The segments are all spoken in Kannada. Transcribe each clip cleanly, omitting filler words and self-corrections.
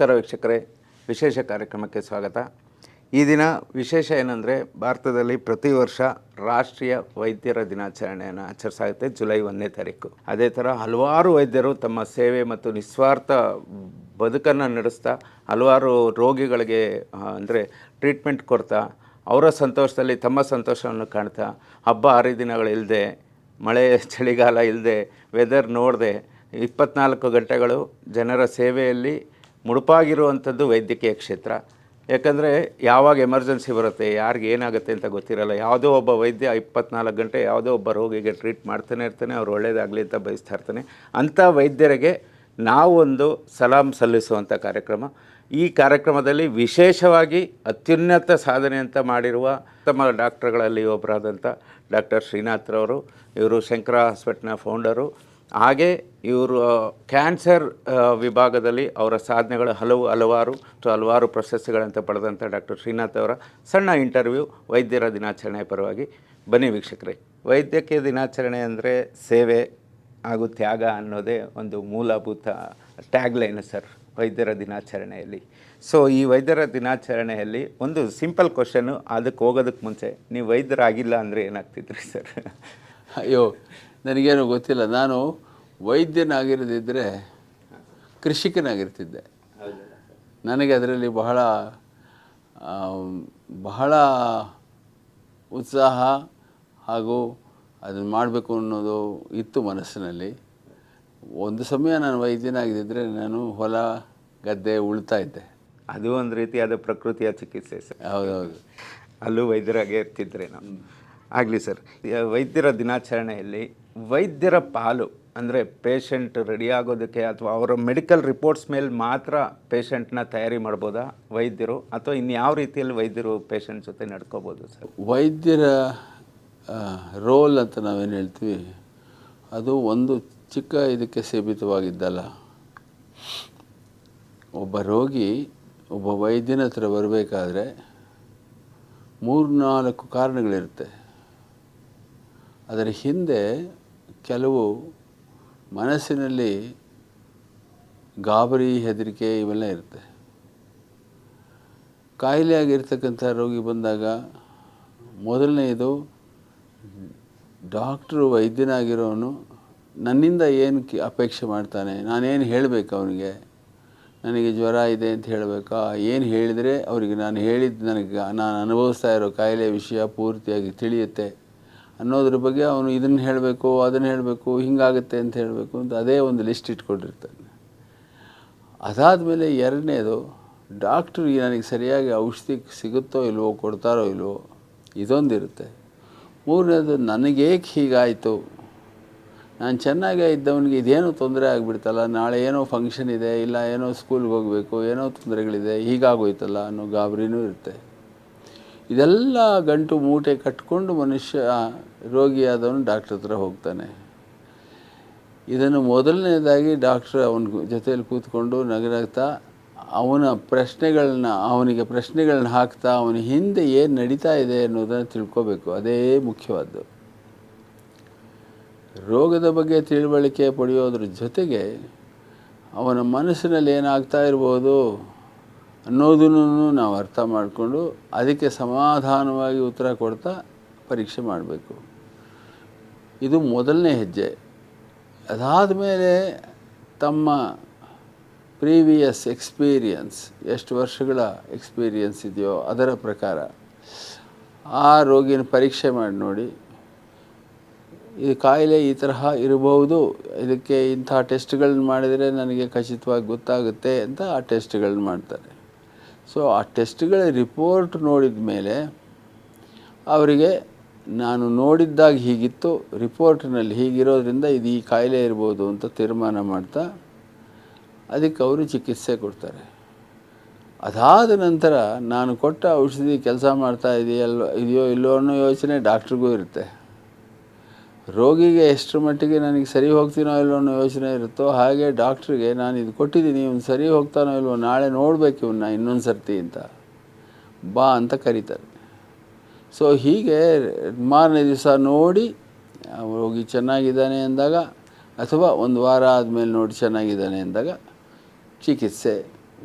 ನಮಸ್ಕಾರ ವೀಕ್ಷಕರೇ, ವಿಶೇಷ ಕಾರ್ಯಕ್ರಮಕ್ಕೆ ಸ್ವಾಗತ. ಈ ದಿನ ವಿಶೇಷ ಏನಂದರೆ, ಭಾರತದಲ್ಲಿ ಪ್ರತಿ ವರ್ಷ ರಾಷ್ಟ್ರೀಯ ವೈದ್ಯರ ದಿನಾಚರಣೆಯನ್ನು ಆಚರಿಸಲಾಗುತ್ತೆ ಜುಲೈ 1ನೇ ತಾರೀಕು. ಅದೇ ಥರ ಹಲವಾರು ವೈದ್ಯರು ತಮ್ಮ ಸೇವೆ ಮತ್ತು ನಿಸ್ವಾರ್ಥ ಬದುಕನ್ನು ನಡೆಸ್ತಾ ಹಲವಾರು ರೋಗಿಗಳಿಗೆ ಅಂದರೆ ಟ್ರೀಟ್ಮೆಂಟ್ ಕೊಡ್ತಾ ಅವರ ಸಂತೋಷದಲ್ಲಿ ತಮ್ಮ ಸಂತೋಷವನ್ನು ಕಾಣ್ತಾ ಹಬ್ಬ ಹರಿದಿನಗಳಿಲ್ಲದೆ, ಮಳೆ ಚಳಿಗಾಲ ಇಲ್ಲದೆ, ವೆದರ್ ನೋಡದೆ 24 ಗಂಟೆಗಳು ಜನರ ಸೇವೆಯಲ್ಲಿ ಮುಡುಪಾಗಿರುವಂಥದ್ದು ವೈದ್ಯಕೀಯ ಕ್ಷೇತ್ರ. ಯಾಕಂದರೆ ಯಾವಾಗ ಎಮರ್ಜೆನ್ಸಿ ಬರುತ್ತೆ, ಯಾರಿಗೆ ಏನಾಗುತ್ತೆ ಅಂತ ಗೊತ್ತಿರಲ್ಲ. ಯಾವುದೋ ಒಬ್ಬ ವೈದ್ಯ 24 ಗಂಟೆ ಯಾವುದೋ ಒಬ್ಬ ರೋಗಿಗೆ ಟ್ರೀಟ್ ಮಾಡ್ತಾನೆ ಇರ್ತಾನೆ, ಅವ್ರು ಒಳ್ಳೆಯದಾಗಲಿ ಅಂತ ಬಯಸ್ತಾ ಇರ್ತಾನೆ. ಅಂಥ ವೈದ್ಯರಿಗೆ ನಾವೊಂದು ಸಲಾಂ ಸಲ್ಲಿಸುವಂಥ ಕಾರ್ಯಕ್ರಮ. ಈ ಕಾರ್ಯಕ್ರಮದಲ್ಲಿ ವಿಶೇಷವಾಗಿ ಅತ್ಯುನ್ನತ ಸಾಧನೆ ಅಂತ ಮಾಡಿರುವ ಉತ್ತಮ ಡಾಕ್ಟರ್ಗಳಲ್ಲಿ ಒಬ್ಬರಾದಂಥ ಡಾಕ್ಟರ್ ಶ್ರೀನಾಥ್ರವರು. ಇವರು ಶಂಕರ ಹಾಸ್ಪಿಟ್ಲ್ನ ಫೌಂಡರು. ಹಾಗೆ ಇವರು ಕ್ಯಾನ್ಸರ್ ವಿಭಾಗದಲ್ಲಿ ಅವರ ಸಾಧನೆಗಳು ಹಲವಾರು ಪ್ರಶಸ್ತಿಗಳಂತ ಪಡೆದಂಥ ಡಾಕ್ಟರ್ ಶ್ರೀನಾಥ್ ಅವರ ಸಣ್ಣ ಇಂಟರ್ವ್ಯೂ ವೈದ್ಯರ ದಿನಾಚರಣೆ ಪರವಾಗಿ. ಬನ್ನಿ ವೀಕ್ಷಕರೇ. ವೈದ್ಯಕೀಯ ದಿನಾಚರಣೆ ಅಂದರೆ ಸೇವೆ ಹಾಗೂ ತ್ಯಾಗ ಅನ್ನೋದೇ ಒಂದು ಮೂಲಭೂತ ಟ್ಯಾಗ್ಲೈನು ಸರ್ ವೈದ್ಯರ ದಿನಾಚರಣೆಯಲ್ಲಿ. ಸೊ ಈ ವೈದ್ಯರ ದಿನಾಚರಣೆಯಲ್ಲಿ ಒಂದು ಸಿಂಪಲ್ ಕ್ವಶನ್ನು, ಅದಕ್ಕೆ ಹೋಗೋದಕ್ಕೆ ಮುಂಚೆ ನೀವು ವೈದ್ಯರಾಗಿಲ್ಲ ಅಂದರೆ ಏನಾಗ್ತಿದ್ರಿ ಸರ್? ಅಯ್ಯೋ, ನನಗೇನು ಗೊತ್ತಿಲ್ಲ. ನಾನು ವೈದ್ಯನಾಗಿರೋದಿದ್ದರೆ ಕೃಷಿಕನಾಗಿರ್ತಿದ್ದೆ. ನನಗೆ ಅದರಲ್ಲಿ ಬಹಳ ಉತ್ಸಾಹ ಹಾಗೂ ಅದನ್ನು ಮಾಡಬೇಕು ಅನ್ನೋದು ಇತ್ತು ಮನಸ್ಸಿನಲ್ಲಿ. ಒಂದು ಸಮಯ ನಾನು ವೈದ್ಯನಾಗಿದ್ದರೆ ನಾನು ಹೊಲ ಗದ್ದೆ ಉಳ್ತಾ ಇದ್ದೆ. ಅದು ಒಂದು ರೀತಿಯಾದ ಪ್ರಕೃತಿಯ ಚಿಕಿತ್ಸೆ ಸರ್. ಹೌದೌದು, ಅಲ್ಲೂ ವೈದ್ಯರಾಗೇ ಇರ್ತಿದ್ರೆ ನಾವು. ಆಗಲಿ ಸರ್. ವೈದ್ಯರ ದಿನಾಚರಣೆಯಲ್ಲಿ ವೈದ್ಯರ ಪಾಲು ಅಂದರೆ ಪೇಷಂಟ್ ರೆಡಿ ಆಗೋದಕ್ಕೆ ಅಥವಾ ಅವರ ಮೆಡಿಕಲ್ ರಿಪೋರ್ಟ್ಸ್ ಮೇಲೆ ಮಾತ್ರ ಪೇಷಂಟ್ನ ತಯಾರಿ ಮಾಡ್ಬೋದಾ ವೈದ್ಯರು, ಅಥವಾ ಇನ್ಯಾವ ರೀತಿಯಲ್ಲಿ ವೈದ್ಯರು ಪೇಷಂಟ್ ಜೊತೆ ನಡ್ಕೋಬೋದು ಸರ್? ವೈದ್ಯರ ರೋಲ್ ಅಂತ ನಾವೇನು ಹೇಳ್ತೀವಿ, ಅದು ಒಂದು ಚಿಕ್ಕ ಇದಕ್ಕೆ ಸೀಮಿತವಾಗಿದ್ದಲ್ಲ. ಒಬ್ಬ ರೋಗಿ ಒಬ್ಬ ವೈದ್ಯನ ಹತ್ರ ಬರಬೇಕಾದ್ರೆ 3-4 ಕಾರಣಗಳಿರುತ್ತೆ. ಅದರ ಹಿಂದೆ ಕೆಲವು ಮನಸ್ಸಿನಲ್ಲಿ ಗಾಬರಿ, ಹೆದರಿಕೆ ಇವೆಲ್ಲ ಇರುತ್ತೆ. ಕಾಯಿಲೆ ಆಗಿರ್ತಕ್ಕಂಥ ರೋಗಿ ಬಂದಾಗ ಮೊದಲನೆಯದು, ಡಾಕ್ಟ್ರು ವೈದ್ಯನಾಗಿರೋನು ನನ್ನಿಂದ ಏನು ಅಪೇಕ್ಷೆ ಮಾಡ್ತಾನೆ, ನಾನೇನು ಹೇಳಬೇಕು ಅವನಿಗೆ. ನನಗೆ ಜ್ವರ ಇದೆ ಅಂತ ಹೇಳಬೇಕಾ, ಏನು ಹೇಳಿದರೆ ಅವರಿಗೆ ನಾನು ಹೇಳಿದ್ದು ನಾನು ಅನುಭವಿಸ್ತಾ ಇರೋ ಕಾಯಿಲೆ ವಿಷಯ ಪೂರ್ತಿಯಾಗಿ ತಿಳಿಯುತ್ತೆ ಅನ್ನೋದ್ರ ಬಗ್ಗೆ ಅವನು ಇದನ್ನು ಹೇಳಬೇಕು, ಅದನ್ನು ಹೇಳಬೇಕು, ಹಿಂಗಾಗುತ್ತೆ ಅಂತ ಹೇಳಬೇಕು ಅಂತ ಅದೇ ಒಂದು ಲಿಸ್ಟ್ ಇಟ್ಕೊಂಡಿರ್ತಾನೆ. ಅದಾದಮೇಲೆ ಎರಡನೇದು, ಡಾಕ್ಟ್ರು ನನಗೆ ಸರಿಯಾಗಿ ಔಷಧಿ ಸಿಗುತ್ತೋ ಇಲ್ವೋ, ಕೊಡ್ತಾರೋ ಇಲ್ವೋ, ಇದೊಂದಿರುತ್ತೆ. ಮೂರನೇದು, ನನಗೇಕೆ ಹೀಗಾಯಿತು, ನಾನು ಚೆನ್ನಾಗೇ ಇದ್ದವನಿಗೆ ಇದೇನೋ ತೊಂದರೆ ಆಗಿಬಿಡ್ತಲ್ಲ, ನಾಳೆ ಏನೋ ಫಂಕ್ಷನ್ ಇದೆ, ಇಲ್ಲ ಏನೋ ಸ್ಕೂಲ್ಗೆ ಹೋಗಬೇಕು, ಏನೋ ತೊಂದರೆಗಳಿದೆ, ಹೀಗಾಗೋಯ್ತಲ್ಲ ಅನ್ನೋ ಗಾಬರಿನೂ ಇರುತ್ತೆ. ಇದೆಲ್ಲ ಗಂಟು ಮೂಟೆ ಕಟ್ಕೊಂಡು ಮನುಷ್ಯ ರೋಗಿಯಾದವನು ಡಾಕ್ಟ್ರ್ ಹತ್ರ ಹೋಗ್ತಾನೆ. ಇದನ್ನು ಮೊದಲನೇದಾಗಿ ಡಾಕ್ಟ್ರ್ ಅವನ ಜೊತೆಯಲ್ಲಿ ಕೂತ್ಕೊಂಡು ನಗನಗ್ತಾ ಅವನಿಗೆ ಪ್ರಶ್ನೆಗಳನ್ನ ಹಾಕ್ತಾ ಅವನ ಹಿಂದೆ ಏನು ನಡೀತಾ ಇದೆ ಅನ್ನೋದನ್ನು ತಿಳ್ಕೋಬೇಕು. ಅದೇ ಮುಖ್ಯವಾದ್ದು. ರೋಗದ ಬಗ್ಗೆ ತಿಳುವಳಿಕೆ ಪಡೆಯೋದ್ರ ಜೊತೆಗೆ ಅವನ ಮನಸ್ಸಿನಲ್ಲಿ ಏನಾಗ್ತಾ ಇರ್ಬೋದು ಅನ್ನೋದನ್ನು ನಾವು ಅರ್ಥ ಮಾಡಿಕೊಂಡು ಅದಕ್ಕೆ ಸಮಾಧಾನವಾಗಿ ಉತ್ತರ ಕೊಡ್ತಾ ಪರೀಕ್ಷೆ ಮಾಡಬೇಕು. ಇದು ಮೊದಲನೇ ಹೆಜ್ಜೆ. ಅದಾದ ಮೇಲೆ ತಮ್ಮ ಪ್ರೀವಿಯಸ್ ಎಕ್ಸ್ಪೀರಿಯನ್ಸ್, ಎಷ್ಟು ವರ್ಷಗಳ ಎಕ್ಸ್ಪೀರಿಯನ್ಸ್ ಇದೆಯೋ ಅದರ ಪ್ರಕಾರ ಆ ರೋಗಿನ ಪರೀಕ್ಷೆ ಮಾಡಿ ನೋಡಿ, ಈ ಕಾಯಿಲೆ ಈ ತರಹ ಇರಬಹುದು, ಇದಕ್ಕೆ ಇಂಥ ಟೆಸ್ಟ್ಗಳನ್ನ ಮಾಡಿದರೆ ನನಗೆ ಖಚಿತವಾಗಿ ಗೊತ್ತಾಗುತ್ತೆ ಅಂತ ಆ ಟೆಸ್ಟ್ಗಳನ್ನ ಮಾಡ್ತಾರೆ. ಸೊ ಆ ಟೆಸ್ಟ್ಗಳ ರಿಪೋರ್ಟ್ ನೋಡಿದ ಮೇಲೆ ಅವರಿಗೆ ನಾನು ನೋಡಿದ್ದಾಗ ಹೀಗಿತ್ತು, ರಿಪೋರ್ಟ್ನಲ್ಲಿ ಹೀಗಿರೋದ್ರಿಂದ ಇದು ಈ ಕಾಯಿಲೆ ಇರ್ಬೋದು ಅಂತ ತೀರ್ಮಾನ ಮಾಡ್ತಾ ಅದಕ್ಕೆ ಅವರು ಚಿಕಿತ್ಸೆ ಕೊಡ್ತಾರೆ. ಅದಾದ ನಂತರ ನಾನು ಕೊಟ್ಟ ಔಷಧಿ ಕೆಲಸ ಮಾಡ್ತಾ ಇದೆಯೋ ಇಲ್ಲೋ ಅನ್ನೋ ಯೋಚನೆ ಡಾಕ್ಟ್ರಿಗೂ ಇರುತ್ತೆ. ರೋಗಿಗೆ ಎಷ್ಟರ ಮಟ್ಟಿಗೆ ನನಗೆ ಸರಿ ಹೋಗ್ತೀನೋ ಇಲ್ಲೋ ಅನ್ನೋ ಯೋಚನೆ ಇರುತ್ತೋ ಹಾಗೆ ಡಾಕ್ಟ್ರಿಗೆ ನಾನು ಇದು ಕೊಟ್ಟಿದ್ದೀನಿ, ಇವನು ಸರಿ ಹೋಗ್ತಾನೋ ಇಲ್ವೋ, ನಾಳೆ ನೋಡಬೇಕು ಇವನ್ನ ಇನ್ನೊಂದು ಸರ್ತಿ ಅಂತ ಬಾ ಅಂತ ಕರೀತಾರೆ. ಸೊ ಹೀಗೆ ಮಾರನೇ ದಿವಸ ನೋಡಿ ರೋಗಿ ಚೆನ್ನಾಗಿದ್ದಾನೆ ಅಂದಾಗ, ಅಥವಾ ಒಂದು ವಾರ ಆದಮೇಲೆ ನೋಡಿ ಚೆನ್ನಾಗಿದ್ದಾನೆ ಅಂದಾಗ ಚಿಕಿತ್ಸೆ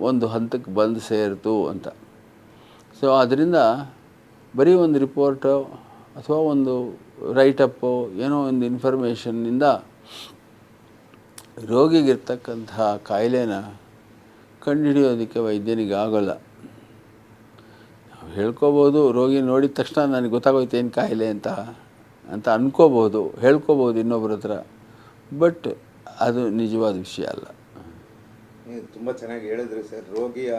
ಒಂದು ಹಂತಕ್ಕೆ ಬಂದು ಸೇರಿತು ಅಂತ. ಸೊ ಅದರಿಂದ ಬರೀ ಒಂದು ರಿಪೋರ್ಟು ಅಥವಾ ಒಂದು ರೈಟಪ್ಪು ಏನೋ ಒಂದು ಇನ್ಫಾರ್ಮೇಷನ್ನಿಂದ ರೋಗಿಗಿರ್ತಕ್ಕಂತಹ ಕಾಯಿಲೆನ ಕಂಡುಹಿಡಿಯೋದಕ್ಕೆ ವೈದ್ಯನಿಗೆ ಆಗೋಲ್ಲ. ನಾವು ಹೇಳ್ಕೊಬೋದು, ರೋಗಿ ನೋಡಿದ ತಕ್ಷಣ ನನಗೆ ಗೊತ್ತಾಗೋಯ್ತು ಏನು ಕಾಯಿಲೆ ಅಂತ ಅನ್ಕೋಬೋದು, ಹೇಳ್ಕೊಬೋದು ಇನ್ನೊಬ್ಬರ ಹತ್ರ. ಬಟ್ ಅದು ನಿಜವಾದ ವಿಷಯ ಅಲ್ಲ. ನೀವು ತುಂಬ ಚೆನ್ನಾಗಿ ಹೇಳಿದ್ರಿ ಸರ್, ರೋಗಿಯ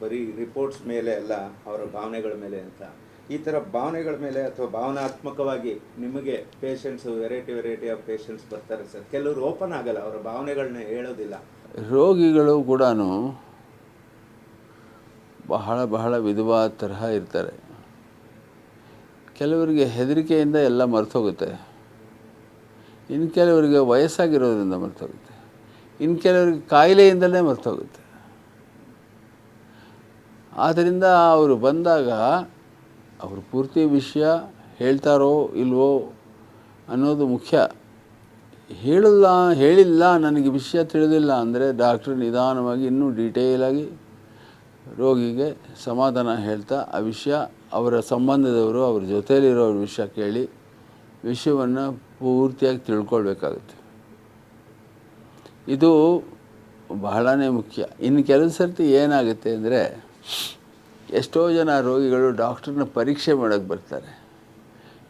ಬರೀ ರಿಪೋರ್ಟ್ಸ್ ಮೇಲೆ ಅಲ್ಲ, ಅವರ ಭಾವನೆಗಳ ಮೇಲೆ ಅಂತ. ಈ ಥರ ಭಾವನೆಗಳ ಮೇಲೆ ಅಥವಾ ಭಾವನಾತ್ಮಕವಾಗಿ ನಿಮಗೆ ಪೇಷಂಟ್ಸು ವೆರೈಟಿ ಆಫ್ ಪೇಷಂಟ್ಸ್ ಬರ್ತಾರೆ ಸರ್. ಕೆಲವರು ಓಪನ್ ಆಗಲ್ಲ, ಅವರ ಭಾವನೆಗಳನ್ನ ಹೇಳೋದಿಲ್ಲ. ರೋಗಿಗಳು ಕೂಡ ಬಹಳ ವಿಧವಾದ ತರಹ ಇರ್ತಾರೆ. ಕೆಲವರಿಗೆ ಹೆದರಿಕೆಯಿಂದ ಎಲ್ಲ ಮರ್ತೋಗುತ್ತೆ, ಇನ್ನು ಕೆಲವರಿಗೆ ವಯಸ್ಸಾಗಿರೋದ್ರಿಂದ ಮರ್ತೋಗುತ್ತೆ, ಇನ್ನು ಕೆಲವರಿಗೆ ಕಾಯಿಲೆಯಿಂದಲೇ ಮರ್ತೋಗುತ್ತೆ. ಆದ್ದರಿಂದ ಅವರು ಬಂದಾಗ ಅವರು ಪೂರ್ತಿ ವಿಷಯ ಹೇಳ್ತಾರೋ ಇಲ್ವೋ ಅನ್ನೋದು ಮುಖ್ಯ. ಹೇಳಿಲ್ಲ ನನಗೆ ವಿಷಯ ತಿಳಿದಿಲ್ಲ ಅಂದರೆ ಡಾಕ್ಟ್ರು ನಿಧಾನವಾಗಿ ಇನ್ನೂ ಡೀಟೇಲಾಗಿ ರೋಗಿಗೆ ಸಮಾಧಾನ ಹೇಳ್ತಾ ಆ ವಿಷಯ ಅವರ ಸಂಬಂಧದವರು ಅವ್ರ ಜೊತೆಯಲ್ಲಿರೋರ ವಿಷಯ ಕೇಳಿ ವಿಷಯವನ್ನು ಪೂರ್ತಿಯಾಗಿ ತಿಳ್ಕೊಳ್ಬೇಕಾಗುತ್ತೆ. ಇದು ಬಹಳನೇ ಮುಖ್ಯ. ಇನ್ನು ಕೆಲವು ಸರ್ತಿ ಏನಾಗುತ್ತೆ ಅಂದರೆ, ಎಷ್ಟೋ ಜನ ರೋಗಿಗಳು ಡಾಕ್ಟ್ರನ್ನ ಪರೀಕ್ಷೆ ಮಾಡೋಕ್ಕೆ ಬರ್ತಾರೆ.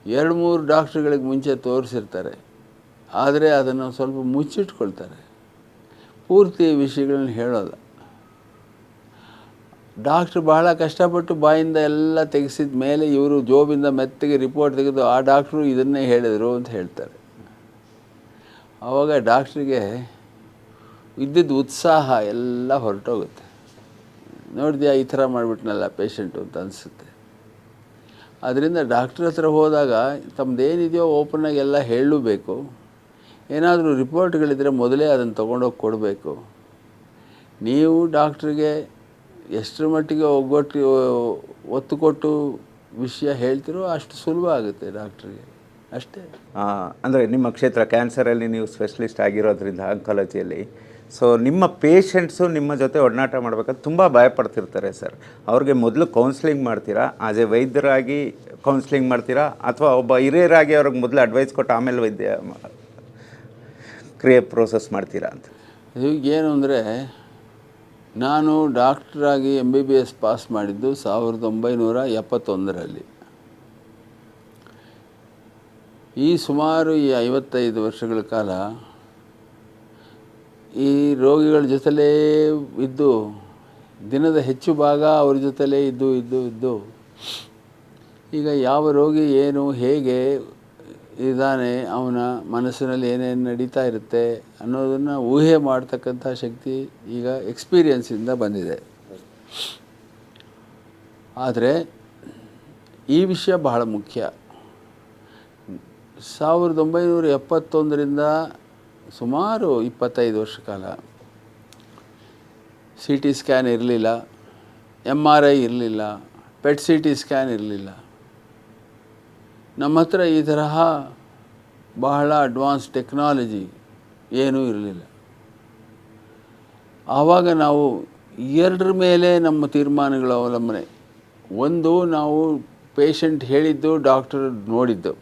2-3 ಡಾಕ್ಟ್ರುಗಳಿಗೆ ಮುಂಚೆ ತೋರಿಸಿರ್ತಾರೆ, ಆದರೆ ಅದನ್ನು ಸ್ವಲ್ಪ ಮುಚ್ಚಿಟ್ಕೊಳ್ತಾರೆ, ಪೂರ್ತಿ ವಿಷಯಗಳನ್ನ ಹೇಳೋಲ್ಲ. ಡಾಕ್ಟ್ರು ಬಹಳ ಕಷ್ಟಪಟ್ಟು ಬಾಯಿಂದ ಎಲ್ಲ ತೆಗೆಸಿದ ಮೇಲೆ ಇವರು ಜೋಬಿಂದ ಮೆತ್ತಗೆ ರಿಪೋರ್ಟ್ ತೆಗೆದು ಆ ಡಾಕ್ಟ್ರು ಇದನ್ನೇ ಹೇಳಿದರು ಅಂತ ಹೇಳ್ತಾರೆ. ಆವಾಗ ಡಾಕ್ಟ್ರಿಗೆ ಇದ್ದಿದ್ದ ಉತ್ಸಾಹ ಎಲ್ಲ ಹೊರಟೋಗುತ್ತೆ. ನೋಡಿದ್ಯಾ ಈ ಥರ ಮಾಡಿಬಿಟ್ನಲ್ಲ ಪೇಷಂಟು ಅಂತ ಅನಿಸುತ್ತೆ. ಆದ್ದರಿಂದ ಡಾಕ್ಟ್ರ್ ಹತ್ರ ಹೋದಾಗ ತಮ್ಮದೇನಿದೆಯೋ ಓಪನ್ನಾಗಿ ಎಲ್ಲ ಹೇಳಬೇಕು. ಏನಾದರೂ ರಿಪೋರ್ಟ್ಗಳಿದ್ದರೆ ಮೊದಲೇ ಅದನ್ನು ತೊಗೊಂಡೋಗಿ ಕೊಡಬೇಕು. ನೀವು ಡಾಕ್ಟ್ರಿಗೆ ಎಷ್ಟರ ಮಟ್ಟಿಗೆ ಒತ್ತು ಕೊಟ್ಟು ವಿಷಯ ಹೇಳ್ತಿರೋ ಅಷ್ಟು ಸುಲಭ ಆಗುತ್ತೆ ಡಾಕ್ಟ್ರಿಗೆ, ಅಷ್ಟೇ. ಅಂದರೆ ನಿಮ್ಮ ಕ್ಷೇತ್ರ ಕ್ಯಾನ್ಸರಲ್ಲಿ ನೀವು ಸ್ಪೆಷಲಿಸ್ಟ್ ಆಗಿರೋದ್ರಿಂದ ಆಂಕಾಲಜಿಯಲ್ಲಿ, ಸೊ ನಿಮ್ಮ ಪೇಷಂಟ್ಸು ನಿಮ್ಮ ಜೊತೆ ಒಡನಾಟ ಮಾಡಬೇಕಾದ್ರೆ ತುಂಬ ಭಯಪಡ್ತಿರ್ತಾರೆ ಸರ್. ಅವ್ರಿಗೆ ಮೊದಲು ಕೌನ್ಸ್ಲಿಂಗ್ ಮಾಡ್ತೀರಾ, ಆಸ್ ಎ ವೈದ್ಯರಾಗಿ ಕೌನ್ಸ್ಲಿಂಗ್ ಮಾಡ್ತೀರಾ, ಅಥವಾ ಒಬ್ಬ ಹಿರಿಯರಾಗಿ ಅವ್ರಿಗೆ ಮೊದಲು ಅಡ್ವೈಸ್ ಕೊಟ್ಟು ಆಮೇಲೆ ವೈದ್ಯ ಕ್ರಿಯೆ ಪ್ರೋಸೆಸ್ ಮಾಡ್ತೀರಾ ಅಂತ? ಇದು ಏನು ಅಂದರೆ, ನಾನು ಡಾಕ್ಟ್ರಾಗಿ MBBS ಪಾಸ್ ಮಾಡಿದ್ದು 1971ರಲ್ಲಿ. ಈ ಸುಮಾರು 55 ವರ್ಷಗಳ ಕಾಲ ಈ ರೋಗಿಗಳ ಜೊತೆಲೇ ಇದ್ದು, ದಿನದ ಹೆಚ್ಚು ಭಾಗ ಅವ್ರ ಜೊತೆಲೇ ಇದ್ದು ಈಗ ಯಾವ ರೋಗಿ ಏನು ಹೇಗೆ ಇದ್ದಾನೆ, ಅವನ ಮನಸ್ಸಿನಲ್ಲಿ ಏನೇನು ನಡೀತಾ ಇರುತ್ತೆ ಅನ್ನೋದನ್ನು ಊಹೆ ಮಾಡ್ತಕ್ಕಂಥ ಶಕ್ತಿ ಈಗ ಎಕ್ಸ್ಪೀರಿಯನ್ಸಿಂದ ಬಂದಿದೆ. ಆದರೆ ಈ ವಿಷಯ ಬಹಳ ಮುಖ್ಯ. 1971ರಿಂದ ಸುಮಾರು 25 ವರ್ಷ ಕಾಲ CT ಸ್ಕ್ಯಾನ್ ಇರಲಿಲ್ಲ, MRI ಇರಲಿಲ್ಲ, PET CT ಸ್ಕ್ಯಾನ್ ಇರಲಿಲ್ಲ. ನಮ್ಮ ಹತ್ರ ಈ ತರಹ ಬಹಳ ಅಡ್ವಾನ್ಸ್ ಟೆಕ್ನಾಲಜಿ ಏನೂ ಇರಲಿಲ್ಲ. ಆವಾಗ ನಾವು ಎರಡರ ಮೇಲೆ ನಮ್ಮ ತೀರ್ಮಾನಗಳ ಅವಲಂಬನೆ. ಒಂದು, ನಾವು ಪೇಷಂಟ್ ಹೇಳಿದ್ದು, ಡಾಕ್ಟರ್ ನೋಡಿದ್ದು.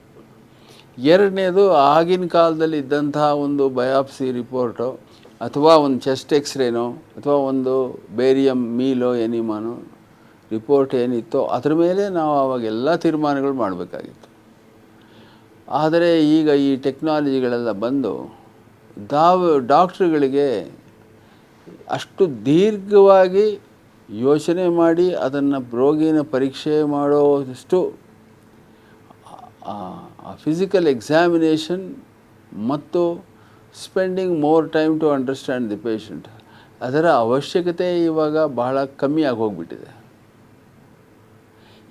ಎರಡನೇದು, ಆಗಿನ ಕಾಲದಲ್ಲಿ ಇದ್ದಂತಹ ಒಂದು ಬಯಾಪ್ಸಿ ರಿಪೋರ್ಟು ಅಥವಾ ಒಂದು ಚೆಸ್ಟ್ ಎಕ್ಸ್ರೇನೋ ಅಥವಾ ಒಂದು ಬೇರಿಯಮ್ ಮೀಲೋ ಎನಿಮಾನೋ ರಿಪೋರ್ಟ್ ಏನಿತ್ತೋ ಅದ್ರ ಮೇಲೆ ನಾವು ಆವಾಗೆಲ್ಲ ತೀರ್ಮಾನಗಳು ಮಾಡಬೇಕಾಗಿತ್ತು. ಆದರೆ ಈಗ ಈ ಟೆಕ್ನಾಲಜಿಗಳೆಲ್ಲ ಬಂದು ಡಾಕ್ಟ್ರುಗಳಿಗೆ ಅಷ್ಟು ದೀರ್ಘವಾಗಿ ಯೋಚನೆ ಮಾಡಿ ಅದನ್ನು ರೋಗಿನ ಪರೀಕ್ಷೆ ಮಾಡೋದಷ್ಟು ಫಿಸಿಕಲ್ ಎಕ್ಸಾಮಿನೇಷನ್ ಮತ್ತು spending more time to understand the patient, ಅದರ ಅವಶ್ಯಕತೆ ಇವಾಗ ಬಹಳ ಕಮ್ಮಿಯಾಗಿ ಹೋಗಿಬಿಟ್ಟಿದೆ.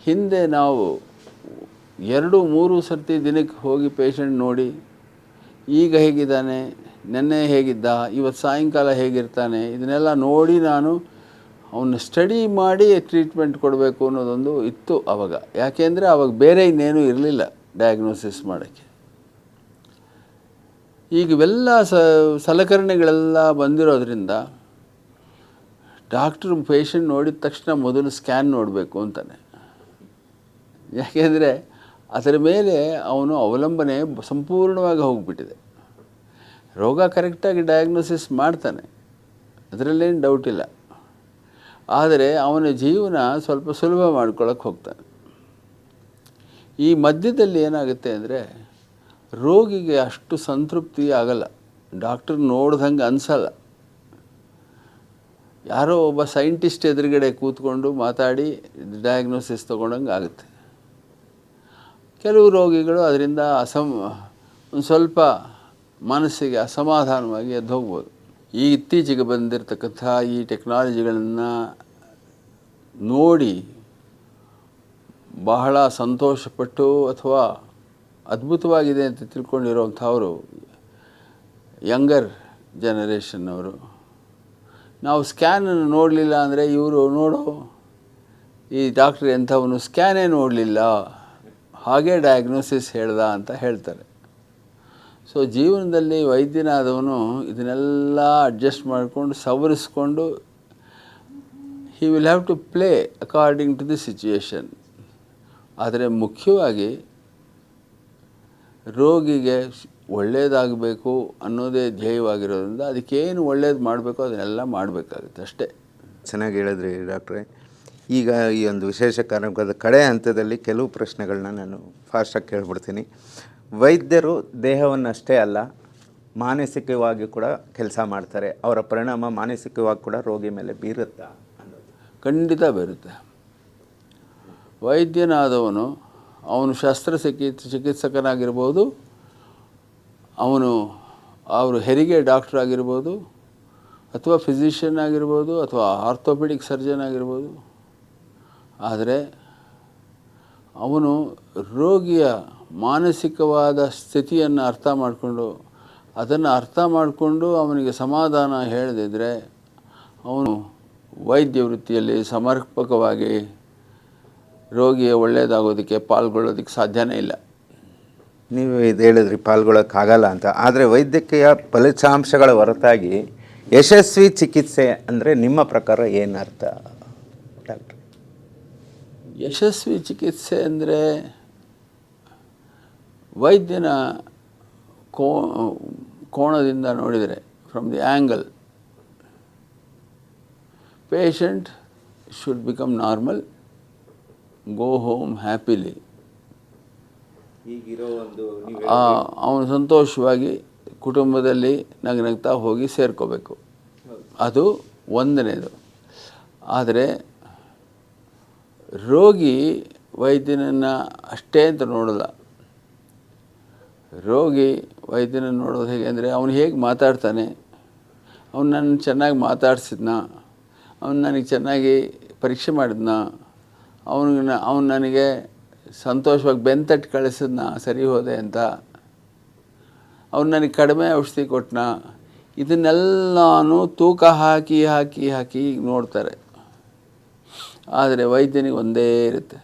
ಹಿಂದೆ ನಾವು 2-3 ಸರ್ತಿ ದಿನಕ್ಕೆ ಹೋಗಿ ಪೇಷಂಟ್ ನೋಡಿ, ಈಗ ಹೇಗಿದ್ದಾನೆ, ನೆನ್ನೆ ಹೇಗಿದ್ದ, ಇವತ್ತು ಸಾಯಂಕಾಲ ಹೇಗಿರ್ತಾನೆ, ಇದನ್ನೆಲ್ಲ ನೋಡಿ ನಾನು ಅವನ್ನ ಸ್ಟಡಿ ಮಾಡಿ ಟ್ರೀಟ್ಮೆಂಟ್ ಕೊಡಬೇಕು ಅನ್ನೋದೊಂದು ಇತ್ತು ಆವಾಗ. ಯಾಕೆಂದರೆ ಆವಾಗ ಬೇರೆ ಇನ್ನೇನು ಇರಲಿಲ್ಲ ಡಯಾಗ್ನೋಸಿಸ್ ಮಾಡೋಕ್ಕೆ. ಈಗ ಇವೆಲ್ಲ ಸಲಕರಣೆಗಳೆಲ್ಲ ಬಂದಿರೋದ್ರಿಂದ ಡಾಕ್ಟ್ರು ಪೇಷಂಟ್ ನೋಡಿದ ತಕ್ಷಣ ಮೊದಲು ಸ್ಕ್ಯಾನ್ ನೋಡಬೇಕು ಅಂತಾನೆ. ಯಾಕೆಂದರೆ ಅದರ ಮೇಲೆ ಅವನು ಅವಲಂಬನೆ ಸಂಪೂರ್ಣವಾಗಿ ಹೋಗಿಬಿಟ್ಟಿದೆ. ರೋಗ ಕರೆಕ್ಟಾಗಿ ಡಯಾಗ್ನೋಸಿಸ್ ಮಾಡ್ತಾನೆ, ಅದರಲ್ಲೇನು ಡೌಟ್ ಇಲ್ಲ. ಆದರೆ ಅವನ ಜೀವನ ಸ್ವಲ್ಪ ಸುಲಭ ಮಾಡ್ಕೊಳ್ಳೋಕೆ ಹೋಗ್ತಾನೆ. ಈ ಮಧ್ಯದಲ್ಲಿ ಏನಾಗುತ್ತೆ ಅಂದರೆ ರೋಗಿಗೆ ಅಷ್ಟು ಸಂತೃಪ್ತಿ ಆಗಲ್ಲ, ಡಾಕ್ಟ್ರ್ ನೋಡ್ದಂಗೆ ಅನಿಸಲ್ಲ. ಯಾರೋ ಒಬ್ಬ ಸೈಂಟಿಸ್ಟ್ ಎದುರುಗಡೆ ಕೂತ್ಕೊಂಡು ಮಾತಾಡಿ ಡಯಾಗ್ನೋಸಿಸ್ ತೊಗೊಂಡಂಗೆ ಆಗುತ್ತೆ. ಕೆಲವು ರೋಗಿಗಳು ಅದರಿಂದ ಒಂದು ಸ್ವಲ್ಪ ಮನಸ್ಸಿಗೆ ಅಸಮಾಧಾನವಾಗಿ ಎದ್ದು ಹೋಗ್ಬೋದು. ಈ ಇತ್ತೀಚೆಗೆ ಬಂದಿರತಕ್ಕಂಥ ಈ ಟೆಕ್ನಾಲಜಿಗಳನ್ನು ನೋಡಿ ಬಹಳ ಸಂತೋಷಪಟ್ಟು ಅಥವಾ ಅದ್ಭುತವಾಗಿದೆ ಅಂತ ತಿಳ್ಕೊಂಡಿರೋವಂಥವರು ಯಂಗರ್ ಜನರೇಷನ್ನವರು. ನಾವು ಸ್ಕ್ಯಾನನ್ನು ನೋಡಲಿಲ್ಲ ಅಂದರೆ ಇವರು ನೋಡೋ ಈ ಡಾಕ್ಟ್ರ್ ಎಂಥವನು ಸ್ಕ್ಯಾನೇ ನೋಡಲಿಲ್ಲ, ಹಾಗೇ ಡಯಾಗ್ನೋಸಿಸ್ ಹೇಳ್ದ ಅಂತ ಹೇಳ್ತಾರೆ. ಸೊ ಜೀವನದಲ್ಲಿ ವೈದ್ಯನಾದವನು ಇದನ್ನೆಲ್ಲ ಅಡ್ಜಸ್ಟ್ ಮಾಡಿಕೊಂಡು ಸವರಿಸ್ಕೊಂಡು he will have to play according to the situation. ಆದರೆ ಮುಖ್ಯವಾಗಿ ರೋಗಿಗೆ ಒಳ್ಳೆಯದಾಗಬೇಕು ಅನ್ನೋದೇ ಧ್ಯೇಯವಾಗಿರೋದ್ರಿಂದ ಅದಕ್ಕೇನು ಒಳ್ಳೇದು ಮಾಡಬೇಕು ಅದನ್ನೆಲ್ಲ ಮಾಡಬೇಕಾಗುತ್ತೆ ಅಷ್ಟೇ. ಚೆನ್ನಾಗಿ ಹೇಳಿದ್ರಿ ಡಾಕ್ಟ್ರೆ. ಈಗ ಈ ಒಂದು ವಿಶೇಷ ಕಾರ್ಯಕ್ರಮದ ಕಡೆ ಹಂತದಲ್ಲಿ ಕೆಲವು ಪ್ರಶ್ನೆಗಳನ್ನ ನಾನು ಫಾಸ್ಟಾಗಿ ಕೇಳ್ಬಿಡ್ತೀನಿ. ವೈದ್ಯರು ದೇಹವನ್ನಷ್ಟೇ ಅಲ್ಲ, ಮಾನಸಿಕವಾಗಿ ಕೂಡ ಕೆಲಸ ಮಾಡ್ತಾರೆ. ಅವರ ಪರಿಣಾಮ ಮಾನಸಿಕವಾಗಿ ಕೂಡ ರೋಗಿ ಮೇಲೆ ಬೀರುತ್ತಾ ಅನ್ನೋದು? ಖಂಡಿತ ಬರುತ್ತೆ. ವೈದ್ಯನಾದವನು ಅವನು ಚಿಕಿತ್ಸಕನಾಗಿರ್ಬೋದು, ಅವರು ಹೆರಿಗೆ ಡಾಕ್ಟ್ರ್ ಆಗಿರ್ಬೋದು, ಅಥವಾ ಫಿಸಿಷಿಯನ್ ಆಗಿರ್ಬೋದು, ಅಥವಾ ಆರ್ಥೋಪೆಡಿಕ್ ಸರ್ಜನ್ ಆಗಿರ್ಬೋದು. ಆದರೆ ಅವನು ರೋಗಿಯ ಮಾನಸಿಕವಾದ ಸ್ಥಿತಿಯನ್ನು ಅರ್ಥ ಮಾಡಿಕೊಂಡು ಅವನಿಗೆ ಸಮಾಧಾನ ಹೇಳದಿದ್ದರೆ ಅವನು ವೈದ್ಯ ವೃತ್ತಿಯಲ್ಲಿ ಸಮರ್ಪಕವಾಗಿ ರೋಗಿಯ ಒಳ್ಳೆಯದಾಗೋದಕ್ಕೆ ಪಾಲ್ಗೊಳ್ಳೋದಕ್ಕೆ ಸಾಧ್ಯನೇ ಇಲ್ಲ. ನೀವು ಇದು ಹೇಳಿದ್ರಿ ಪಾಲ್ಗೊಳ್ಳೋಕ್ಕಾಗಲ್ಲ ಅಂತ. ಆದರೆ ವೈದ್ಯಕೀಯ ಫಲಿತಾಂಶಗಳ ಹೊರತಾಗಿ ಯಶಸ್ವಿ ಚಿಕಿತ್ಸೆ ಅಂದರೆ ನಿಮ್ಮ ಪ್ರಕಾರ ಏನು ಅರ್ಥ ಡಾಕ್ಟ್ರ್? ಯಶಸ್ವಿ ಚಿಕಿತ್ಸೆ ಅಂದರೆ ವೈದ್ಯನ ಕೋಣದಿಂದ ನೋಡಿದರೆ, from the angle, patient should become normal, go home happily. ಈಗಿರೋ ಒಂದು ಅವನು ಸಂತೋಷವಾಗಿ ಕುಟುಂಬದಲ್ಲಿ ನಗ್ನಗ್ತಾ ಹೋಗಿ ಸೇರ್ಕೋಬೇಕು, ಅದು ಒಂದನೇದು. ಆದರೆ ರೋಗಿ ವೈದ್ಯನನ್ನು ಅಷ್ಟೇ ಅಂತ ನೋಡೋಲ್ಲ. ರೋಗಿ ವೈದ್ಯನನ್ನು ನೋಡೋದು ಹೇಗೆ ಅಂದರೆ ಅವನು ಹೇಗೆ ಮಾತಾಡ್ತಾನೆ, ಅವನು ನನ್ನ ಚೆನ್ನಾಗಿ ಮಾತಾಡ್ಸಿದ್ನ, ಅವನು ನನಗೆ ಚೆನ್ನಾಗಿ ಪರೀಕ್ಷೆ ಮಾಡಿದ್ನ, ಅವನು ನನಗೆ ಸಂತೋಷವಾಗಿ ಬೆಂತಟ್ಟು ಕಳಿಸಿದ್ನ ಸರಿ ಹೋದೆ ಅಂತ, ಅವನು ನನಗೆ ಕಡಿಮೆ ಔಷಧಿ ಕೊಟ್ಟನ, ಇದನ್ನೆಲ್ಲನೂ ತೂಕ ಹಾಕಿ ಹಾಕಿ ಹಾಕಿ ನೋಡ್ತಾರೆ. ಆದರೆ ವೈದ್ಯನಿಗೆ ಒಂದೇ ಇರುತ್ತೆ,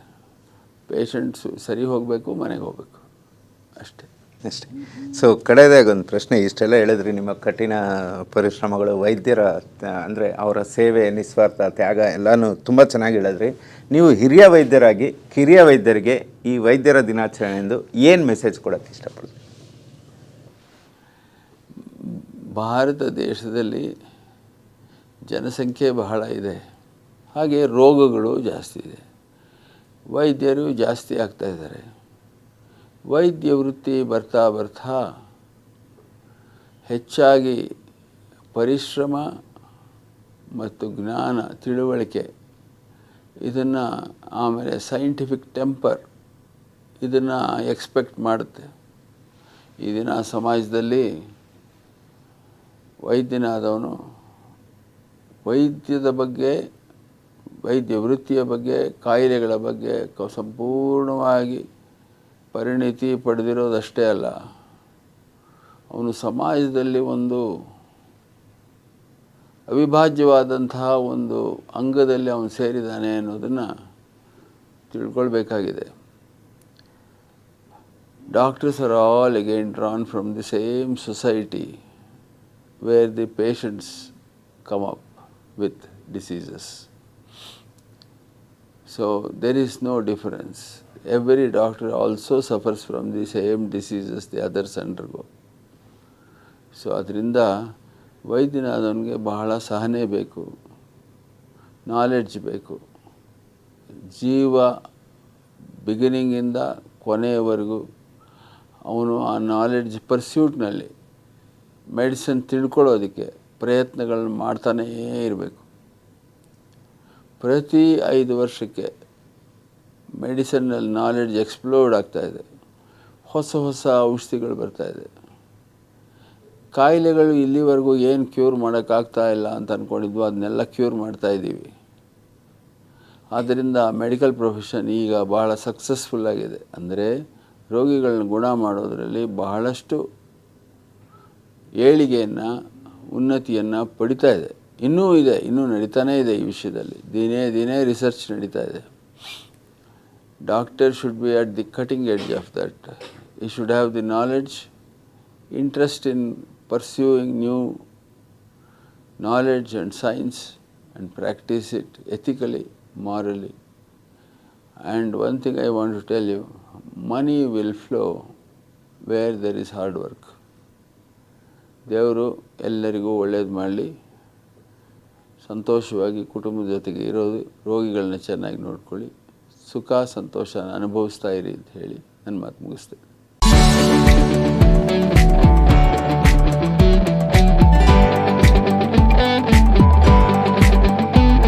ಪೇಷಂಟ್ಸು ಸರಿ ಹೋಗಬೇಕು, ಮನೆಗೆ ಹೋಗಬೇಕು, ಅಷ್ಟೇ. ಸೊ ಕಡೆಯದಾಗಿ ಒಂದು ಪ್ರಶ್ನೆ. ಇಷ್ಟೆಲ್ಲ ಹೇಳಿದ್ರಿ, ನಿಮ್ಮ ಕಠಿಣ ಪರಿಶ್ರಮಗಳು, ವೈದ್ಯರ ಅಂದರೆ ಅವರ ಸೇವೆ, ನಿಸ್ವಾರ್ಥ ತ್ಯಾಗ ಎಲ್ಲನೂ ತುಂಬ ಚೆನ್ನಾಗಿ ಹೇಳಿದ್ರಿ. ನೀವು ಹಿರಿಯ ವೈದ್ಯರಾಗಿ ಕಿರಿಯ ವೈದ್ಯರಿಗೆ ಈ ವೈದ್ಯರ ದಿನಾಚರಣೆಯಿಂದ ಏನು ಮೆಸೇಜ್ ಕೊಡೋಕ್ಕೆ ಇಷ್ಟಪಡ್ತೀವಿ? ಭಾರತ ದೇಶದಲ್ಲಿ ಜನಸಂಖ್ಯೆ ಬಹಳ ಇದೆ, ಹಾಗೆ ರೋಗಗಳು ಜಾಸ್ತಿ ಇದೆ, ವೈದ್ಯರು ಜಾಸ್ತಿ ಆಗ್ತಾಯಿದ್ದಾರೆ. ವೈದ್ಯ ವೃತ್ತಿ ಬರ್ತಾ ಬರ್ತಾ ಹೆಚ್ಚಾಗಿ ಪರಿಶ್ರಮ ಮತ್ತು ಜ್ಞಾನ, ತಿಳುವಳಿಕೆ, ಇದನ್ನು ಆಮೇಲೆ ಸೈಂಟಿಫಿಕ್ ಟೆಂಪರ್, ಇದನ್ನು ಎಕ್ಸ್ಪೆಕ್ಟ್ ಮಾಡುತ್ತೆ. ಈ ದಿನ ಸಮಾಜದಲ್ಲಿ ವೈದ್ಯನಾದವನು ವೈದ್ಯದ ಬಗ್ಗೆ, ವೈದ್ಯ ವೃತ್ತಿಯ ಬಗ್ಗೆ, ಕಾಯಿಲೆಗಳ ಬಗ್ಗೆ ಸಂಪೂರ್ಣವಾಗಿ ಪರಿಣಿತಿ ಪಡೆದಿರೋದಷ್ಟೇ ಅಲ್ಲ, ಅವನು ಸಮಾಜದಲ್ಲಿ ಒಂದು ಅವಿಭಾಜ್ಯವಾದಂತಹ ಒಂದು ಅಂಗದಲ್ಲಿ ಅವನು ಸೇರಿದ್ದಾನೆ ಅನ್ನೋದನ್ನು ತಿಳ್ಕೊಳ್ಬೇಕಾಗಿದೆ. Doctors are all again drawn from the same society where the patients come up with diseases. So there is no difference. Every doctor also suffers from the same diseases the others undergo. So ಅದರಿಂದ ವೈದ್ಯನಾದವನಿಗೆ ಬಹಳ ಸಹನೆ ಬೇಕು, ನಾಲೆಡ್ಜ್ ಬೇಕು. ಜೀವ ಬಿಗಿನಿಂಗಿಂದ ಕೊನೆಯವರೆಗೂ ಅವನು ಆ ನಾಲೆಡ್ಜ್ ಪರ್ಸ್ಯೂಟ್ನಲ್ಲಿ ಮೆಡಿಸಿನ್ ತಿಳ್ಕೊಳ್ಳೋದಕ್ಕೆ ಪ್ರಯತ್ನಗಳನ್ನ ಮಾಡ್ತಾನೇ ಇರಬೇಕು. ಪ್ರತಿ 5 ವರ್ಷಕ್ಕೆ ಮೆಡಿಸಿನ್ನಲ್ಲಿ ನಾಲೆಡ್ಜ್ ಎಕ್ಸ್ಪ್ಲೋರ್ಡ್ ಆಗ್ತಾಯಿದೆ, ಹೊಸ ಹೊಸ ಔಷಧಿಗಳು ಬರ್ತಾಯಿದೆ. ಕಾಯಿಲೆಗಳು ಇಲ್ಲಿವರೆಗೂ ಏನು ಕ್ಯೂರ್ ಮಾಡೋಕ್ಕಾಗ್ತಾ ಇಲ್ಲ ಅಂತ ಅಂದ್ಕೊಂಡಿದ್ವು ಅದನ್ನೆಲ್ಲ ಕ್ಯೂರ್ ಮಾಡ್ತಾಯಿದ್ದೀವಿ. ಆದ್ದರಿಂದ ಮೆಡಿಕಲ್ ಪ್ರೊಫೆಷನ್ ಈಗ ಬಹಳ ಸಕ್ಸಸ್ಫುಲ್ಲಾಗಿದೆ. ಅಂದರೆ ರೋಗಿಗಳನ್ನ ಗುಣ ಮಾಡೋದರಲ್ಲಿ ಬಹಳಷ್ಟು ಏಳಿಗೆಯನ್ನು, ಉನ್ನತಿಯನ್ನು ಪಡಿತಾ ಇದೆ. ಇನ್ನೂ ಇದೆ, ಇನ್ನೂ ನಡೀತಾನೇ ಇದೆ. ಈ ವಿಷಯದಲ್ಲಿ ದಿನೇ ರಿಸರ್ಚ್ ನಡೀತಾ ಇದೆ. Doctor should be at the cutting edge of that. He should have the knowledge, interest in pursuing new knowledge and science and practice it ethically, morally. And one thing I want to tell you, money will flow where there is hard work. ದೇವರು ಎಲ್ಲರಿಗೂ ಒಳ್ಳೇದು ಮಾಡಲಿ, ಸಂತೋಷವಾಗಿ ಕುಟುಂಬದ ಜೊತೆಗೆ ಇರೋದು, ರೋಗಿಗಳನ್ನ ಚೆನ್ನಾಗಿ ನೋಡ್ಕೊಳ್ಳಿ, ಸುಖ ಸಂತೋಷನ ಅನುಭವಿಸ್ತಾ ಇರಿ ಅಂತ ಹೇಳಿ ನನ್ನ ಮಾತು ಮುಗಿಸ್ತೇನೆ.